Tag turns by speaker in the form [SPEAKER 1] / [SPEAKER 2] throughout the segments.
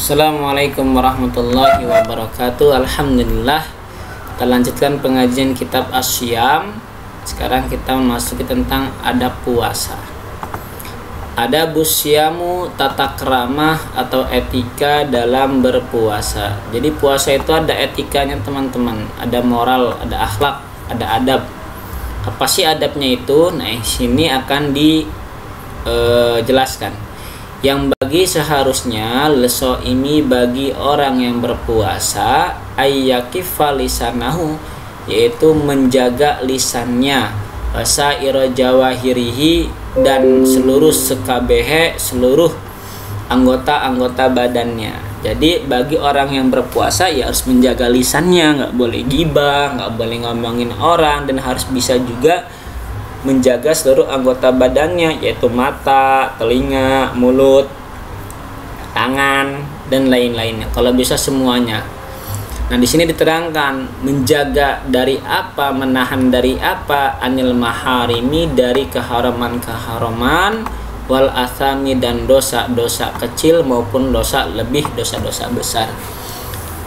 [SPEAKER 1] Assalamualaikum warahmatullahi wabarakatuh. Alhamdulillah, kita lanjutkan pengajian kitab As-Syiyam. Sekarang kita memasuki tentang adab puasa. Adabus syiyamu, tata keramah atau etika dalam berpuasa. Jadi puasa itu ada etikanya teman-teman, ada moral, ada akhlak, ada adab. Apa sih adabnya itu? Nah, sini akan dijelaskan. Yang bagi seharusnya lesoimi bagi orang yang berpuasa ayyakiffa lisanahu, yaitu menjaga lisannya, wasaira jawahirihi, dan seluruh sekabehe, seluruh anggota-anggota badannya. Jadi bagi orang yang berpuasa ya harus menjaga lisannya, nggak boleh gibah, nggak boleh ngomongin orang, dan harus bisa juga menjaga seluruh anggota badannya, yaitu mata, telinga, mulut, tangan, dan lain-lainnya. Kalau bisa semuanya. Nah, di sini diterangkan menjaga dari apa, menahan dari apa, anil maharimi, dari keharaman-keharaman, wal athami, dan dosa-dosa kecil maupun dosa dosa besar.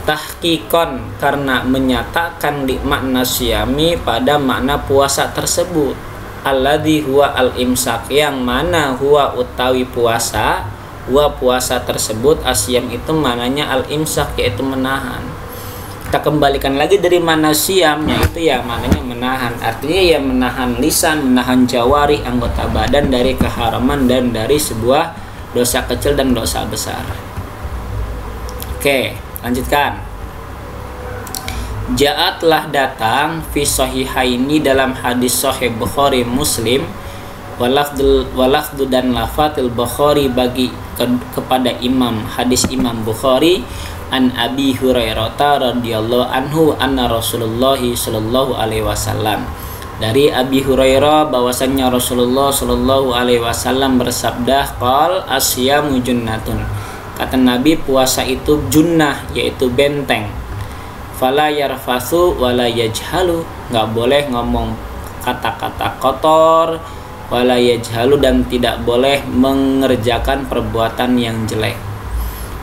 [SPEAKER 1] Tahqiqon, karena menyatakan di makna syiyami pada makna puasa tersebut. Alladzi huwa al-imsak, yang mana huwa utawi puasa, huwa puasa tersebut, asyam itu mananya al-imsak, yaitu menahan. Kita kembalikan lagi dari mana syiyamnya itu ya mananya menahan, artinya ya menahan lisan, menahan jawari, anggota badan dari keharaman dan dari sebuah dosa kecil dan dosa besar. Oke, lanjutkan. Ja'atlah datang fi sahihaini, dalam hadis sahih Bukhari Muslim, walafdu dan lafatil Bukhari bagi kepada imam, hadis Imam Bukhari, an Abi Hurairah radhiyallahu anhu anna Rasulullah sallallahu alaihi wasallam, dari Abi Hurairah bahwasannya Rasulullah sallallahu alaihi wasallam bersabda, qal asyamu junnatun, kata Nabi, puasa itu junnah, yaitu benteng. Fala yarfathu wala yajhalu, nggak boleh ngomong kata-kata kotor, wala yajhalu, dan tidak boleh mengerjakan perbuatan yang jelek.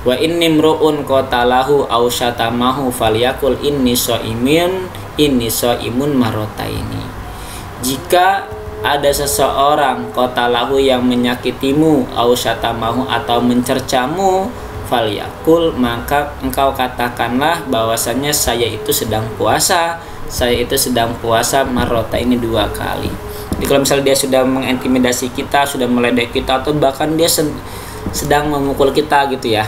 [SPEAKER 1] Wa inni mru'un qatalahu aw syatamahu falyakul inni shaimun marrataini. Jika ada seseorang qatalahu yang menyakitimu, aw syatamahu, atau mencercamu, falyakul, maka engkau katakanlah bahwasannya saya itu sedang puasa, marrota ini 2 kali. Jadi kalau misalnya dia sudah mengintimidasi kita, sudah meledek kita, atau bahkan dia sedang memukul kita gitu ya,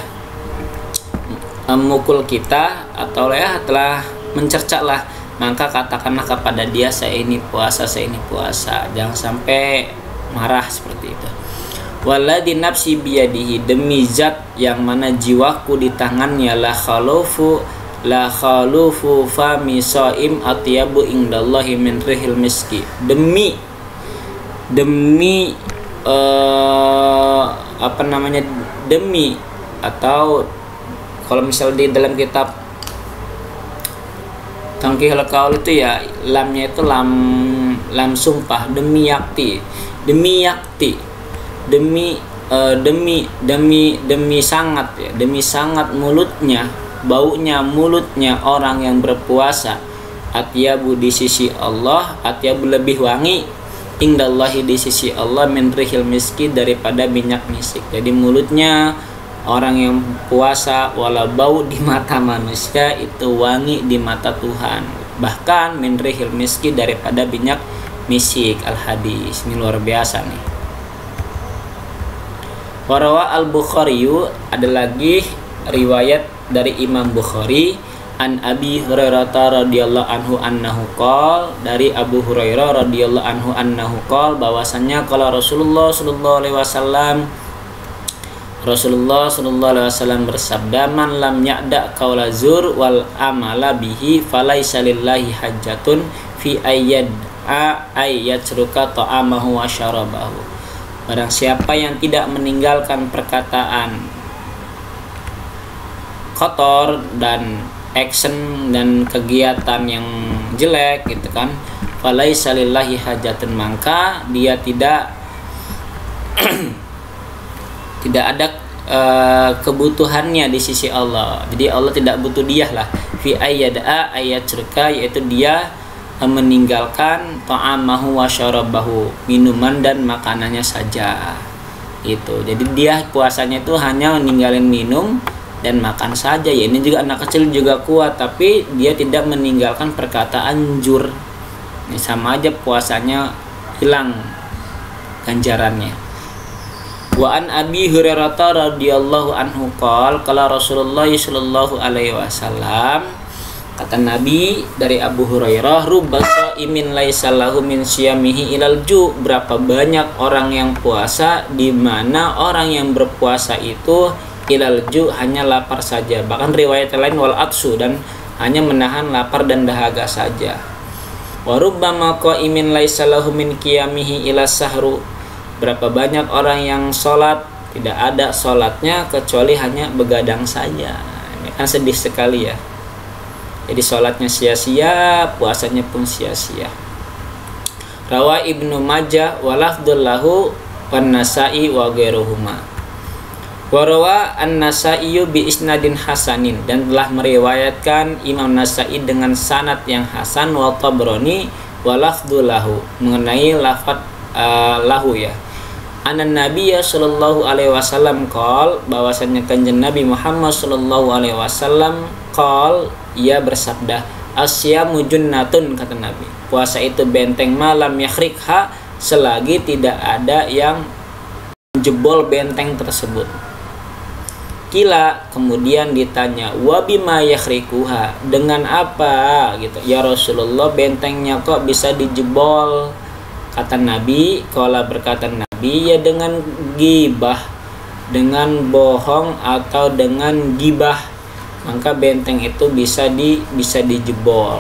[SPEAKER 1] memukul kita atau ya telah mencerca lah, maka katakanlah kepada dia, saya ini puasa, jangan sampai marah seperti itu. Walladzi nafsi biyadihi, demi zat yang mana jiwaku di tangannya, la khalufu fami shaim atyabu indallahi min rihil miski, demi demi, atau kalau misal di dalam kitab Tangkihul Qaul itu ya lamnya itu lam sumpah, demi yakti, demi sangat ya, demi sangat mulutnya, baunya mulutnya orang yang berpuasa, atyabu di sisi Allah, atyabu lebih wangi, indallahi di sisi Allah, min rihil miski, daripada minyak misik. Jadi mulutnya orang yang puasa wala bau di mata manusia, itu wangi di mata Tuhan, bahkan min rihil miski, daripada minyak misik. Al-hadis ini luar biasa nih. Warawa al-Bukhari, ada lagi riwayat dari Imam Bukhari, an Abi Hurairah radhiyallahu anhu annahu qol, dari Abu Hurairah radhiyallahu anhu annahu qol, bahwasannya kalau Rasulullah sallallahu alaihi wasallam bersabda, man lam ya'da qaula zur wal amala bihi falaisa lillahi hajjatun fi ayyatruka ta'amahu wa syarabahu. Barang siapa yang tidak meninggalkan perkataan kotor dan action dan kegiatan yang jelek gitu kan, falaisa lillahi hajatun, maka dia tidak ada kebutuhannya di sisi Allah. Jadi Allah tidak butuh dia lah. Fi ayyada ayat cerka, yaitu dia meninggalkan ta'amahu wa syarabahu, minuman dan makanannya saja. Itu. Jadi dia puasanya itu hanya meninggalin minum dan makan saja. Ya ini juga anak kecil juga kuat, tapi dia tidak meninggalkan perkataan jur. Ini sama aja puasanya hilang ganjarannya. Wa an Abi Hurairah radhiyallahu anhu qala Rasulullah sallallahu alaihi wasallam, kata Nabi dari Abu Hurairah, rubba shaimin laisa lahu min siyamihi ilal ju, berapa banyak orang yang puasa di mana orang yang berpuasa itu ilal ju, hanya lapar saja. Bahkan riwayat lain wal atsu, dan hanya menahan lapar dan dahaga saja. Wa rubbama qaimin laisa lahu min qiyamihi ila sahru, berapa banyak orang yang sholat tidak ada sholatnya kecuali hanya begadang saja. Ini kan sedih sekali ya. Jadi sholatnya sia-sia, puasanya pun sia-sia. Rawa Ibnu Majah wa lafdzul lahu wan Nasa'i wa ghairuhuma. Wa rawa an-Nasa'i bi isnadin hasanin, dan telah meriwayatkan Imam Nasa'i dengan sanad yang hasan, wa Tabrani wa lafdzul lahu, mengenai lafaz lahu ya. Anan Nabiyya sallallahu alaihi wasallam qol, bahwasanya kanjeng Nabi Muhammad sallallahu alaihi wasallam qol, ia bersabda, asyamu junnatun, kata Nabi, puasa itu benteng, malam yakhrikha, selagi tidak ada yang menjebol benteng tersebut. Kila, kemudian ditanya, wa bima yakhrikuha, dengan apa gitu ya Rasulullah, bentengnya kok bisa dijebol? Kata Nabi, qala, berkata Nabi, ya dengan gibah, dengan bohong atau dengan gibah, maka benteng itu bisa dijebol.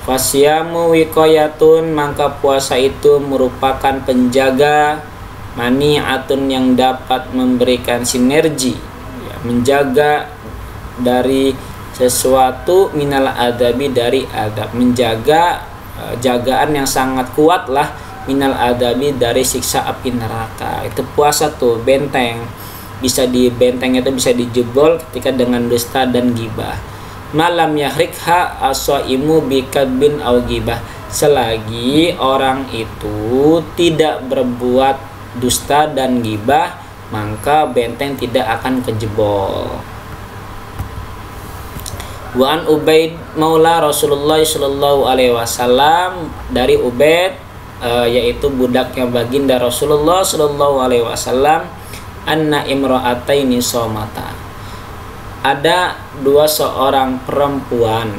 [SPEAKER 1] Fasyamu wiqayatun, maka puasa itu merupakan penjaga, mani'atun, yang dapat memberikan sinergi ya, menjaga dari sesuatu, minal adabi, dari adab, menjaga jagaan yang sangat kuat lah, minal adabi, dari siksa api neraka. Itu puasa tuh benteng, benteng itu bisa dijebol ketika dengan dusta dan gibah. Malam yahrikha as-shaimu bikadbin aw gibah, selagi orang itu tidak berbuat dusta dan gibah, maka benteng tidak akan kejebol. Wa an Ubaid maula Rasulullah sallallahu alaihi wasallam, dari Ubaid yaitu budaknya baginda Rasulullah sallallahu alaihi wasallam, anna imra'ataini somata, ada seorang perempuan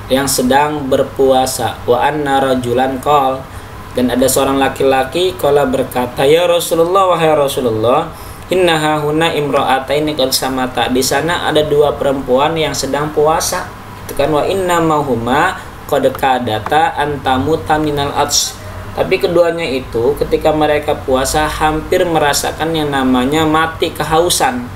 [SPEAKER 1] yang sedang berpuasa. Wa anna rajulan qol, dan ada seorang laki-laki qala, berkata, ya Rasulullah, wahai Rasulullah, innaha huna imra'ataini qad samata, di sana ada dua perempuan yang sedang puasa. Itu kan, wa inna mahuma qad kadata antamuta minal ats, tapi keduanya itu ketika mereka puasa hampir merasakan yang namanya mati kehausan.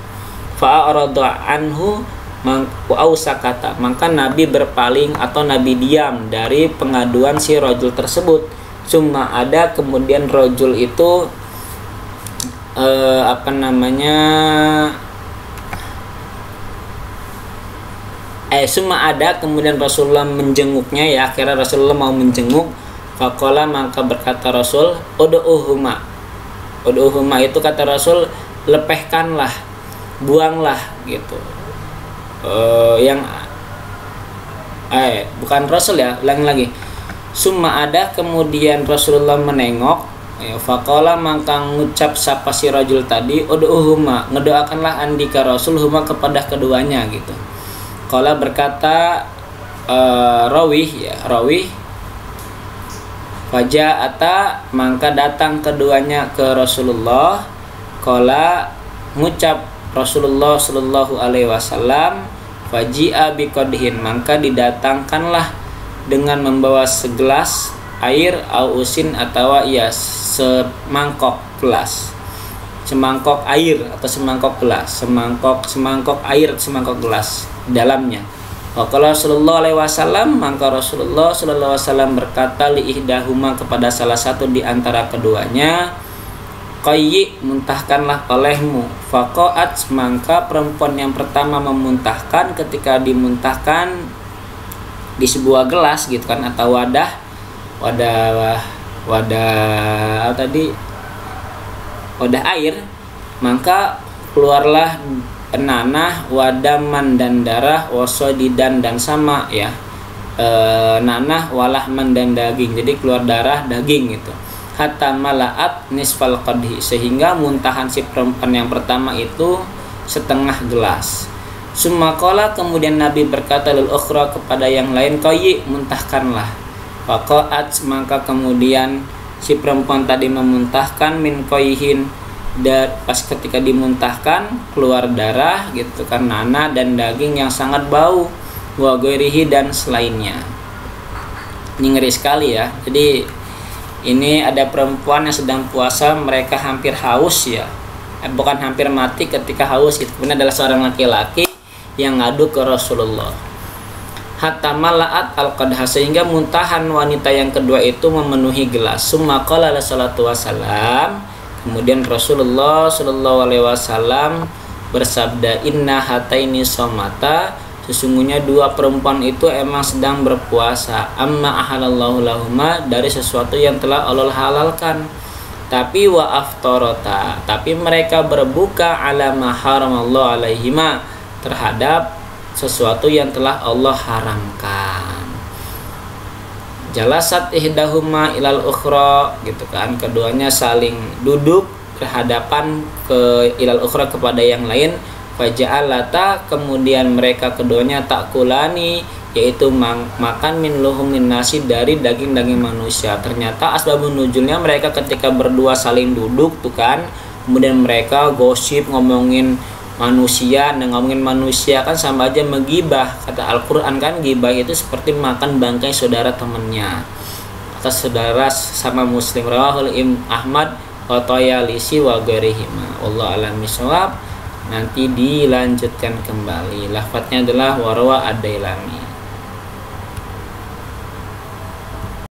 [SPEAKER 1] Fa'arada anhu kata, maka Nabi berpaling atau Nabi diam dari pengaduan si rajul tersebut. Cuma ada kemudian rajul itu kemudian Rasulullah menjenguknya ya, akhirnya Rasulullah mau menjenguk. Faqala, maka berkata Rasul, ud'uhuma itu kata Rasul, lepehkanlah, buanglah gitu. Bukan Rasul ya, ulang lagi. Summa ada, kemudian Rasulullah menengok. Faqala, maka ngucap sapa si rajul tadi, ud'uhuma, ngedoakanlah andika Rasul huma, kepada keduanya gitu. Qala, berkata rawih faja'ata, maka datang keduanya ke Rasulullah. Qala, ngucap Rasulullah sallallahu alaihi wasallam, faji'a biqadhin, maka didatangkanlah dengan membawa segelas air, ausin, atau ya semangkok gelas, semangkok air atau semangkok gelas, semangkok air, semangkok gelas dalamnya. Waqala sallallahu alaihi wasallam, maka Rasulullah sallallahu alaihi wasallam berkata li ihdahuma, kepada salah satu di antara keduanya, Qayyi, muntahkanlah olehmu. Faqa'at, maka perempuan yang pertama memuntahkan. Ketika dimuntahkan di sebuah gelas gitu kan, atau wadah air, maka keluarlah nanah, wadaman dan darah, wasodidan dan sama ya, nanah, walahman dan daging, jadi keluar darah, daging gitu. Hatta malaat nisfal qadhi, sehingga muntahan si perempuan yang pertama itu setengah gelas. Summa qala, kemudian Nabi berkata lil ukhra, kepada yang lain, qayyi, muntahkanlah. Faqa'at, maka kemudian si perempuan tadi memuntahkan, min qayhin, dan pas ketika dimuntahkan keluar darah gitu kan, nanah dan daging yang sangat bau, wa ghairihi, dan selainnya. Ini ngeri sekali ya. Jadi ini ada perempuan yang sedang puasa, mereka hampir haus ya, bukan hampir mati ketika haus gitu. Kemudian adalah seorang laki-laki yang ngadu ke Rasulullah. Hatta malaat al-qadha, sehingga muntahan wanita yang kedua itu memenuhi gelas. Summa qala sallallahu wasallam, kemudian Rasulullah sallallahu alaihi wasallam bersabda, inna hataini somata, sesungguhnya dua perempuan itu emang sedang berpuasa. Amma ahalallahu lahuma, dari sesuatu yang telah Allah halalkan. Tapi wa aftarata, tapi mereka berbuka ala ma haramallahu alaihima, terhadap sesuatu yang telah Allah haramkan. Jalasat ihdahuma ilal ukhra gitu kan, keduanya saling duduk berhadapan ke ilal ukhra, kepada yang lain. Faja'alata, kemudian mereka keduanya takulani, yaitu makan min luhumin nasi, dari daging-daging manusia. Ternyata asbabun nuzulnya mereka ketika berdua saling duduk tuh kan, kemudian mereka gosip ngomongin manusia. Nah, ngomongin manusia kan sama aja menggibah. Kata Al-Quran kan, gibah itu seperti makan bangkai saudara temannya, atas saudara sama muslim. Rawahul Ahmad wa Tayalisi wa ghairihima. Allah alam bisawab. Nanti dilanjutkan kembali. Lafadznya adalah warwa ad-Dailami.